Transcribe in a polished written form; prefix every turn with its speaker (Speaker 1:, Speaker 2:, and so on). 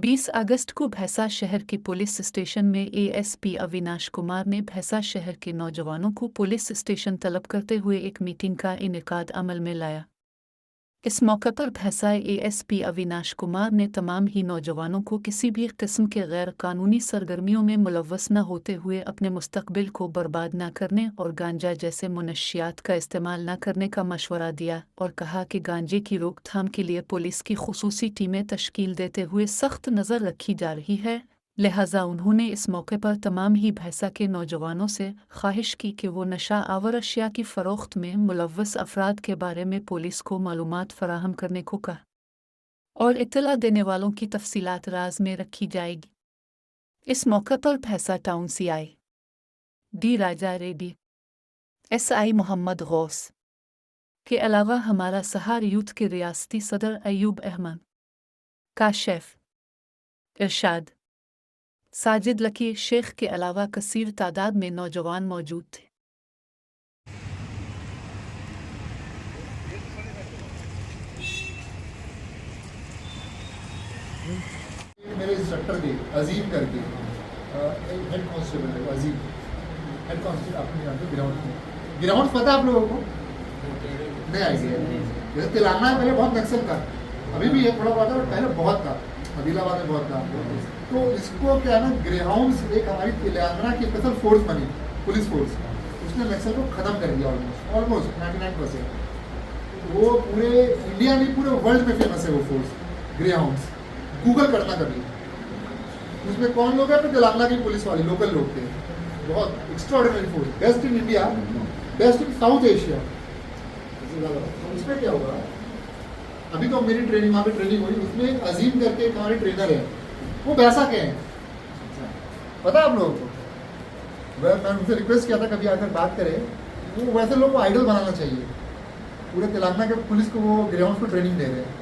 Speaker 1: 20 अगस्त को भैंसा शहर के पुलिस स्टेशन में एएसपी अविनाश कुमार ने भैंसा शहर के नौजवानों को पुलिस स्टेशन तलब करते हुए एक मीटिंग का इनेकाद अमल में लाया। इस मौके पर भैंसा एएसपी अविनाश कुमार ने तमाम ही नौजवानों को किसी भी किस्म के गैर कानूनी सरगर्मियों में मुलव्वस न होते हुए अपने मुस्तकबिल को बर्बाद न करने और गांजा जैसे मुनशियात का इस्तेमाल न करने का मशवरा दिया और कहा कि गांजे की रोकथाम के लिए पुलिस की खुसूसी टीमें तश्कील देते हुए सख्त नज़र रखी जा रही है। लिहाजा उन्होंने इस मौके पर तमाम ही भैंसा के नौजवानों से ख्वाहिश की कि वो नशा आवर अशिया की फ़रोख्त में मुलव्वस अफराद के बारे में पुलिस को मालूमात फ़राहम करने को कहा और इत्तला देने वालों की तफसीलात राज में रखी जाएगी। इस मौके पर भैंसा टाउन सीआई डी राजा रेड्डी, एसआई मोहम्मद गौस के अलावा हमारा सहार यूथ के रियासती सदर अयूब अहमद, काशिफ, इरशाद, साजिद लकी शेख के अलावा कसीर तादाद में नौजवान मौजूद थे।
Speaker 2: मेरे इंस्ट्रक्टर थे अजीम करके, हेड कांस्टेबल है अजीम, हेड कांस्टेबल आपने जानते हो ग्राउंड में। ग्राउंड पता है आप लोगों को? नहीं आइडिया। जैसे तेलंगाना में पहले बहुत नक्सल था, अभी भी है थोड़ा बहुत है, और पहले बहुत था, आदिलाबाद में बहुत था। तो इसको क्या है ना, ग्रेहाउंड्स एक हमारी तेलंगाना की स्पेशल फोर्स बनी, पुलिस फोर्स, उसने नक्सल को ख़त्म कर दिया ऑलमोस्ट 99%। वो पूरे इंडिया में, पूरे वर्ल्ड में फेमस है वो फोर्स ग्रेहाउंड्स। गूगल करना कभी, उसमें कौन लोग हैं? तो तेलंगाना की पुलिस वाले लोकल लोग थे। बहुत extraordinary force, best in India, best in south Asia. उसमें क्या होगा, अभी तो मेरी ट्रेनिंग, वहाँ पे ट्रेनिंग हुई, उसमें अजीम करके एक हमारे ट्रेनर है, वो वैसा के हैं, पता है आप लोगों को? मैं उनसे रिक्वेस्ट किया था कभी आकर बात करें, वो वैसे लोगों को आइडल बनाना चाहिए। पूरे तेलंगाना के पुलिस को वो ग्राउंड को ट्रेनिंग दे रहे हैं।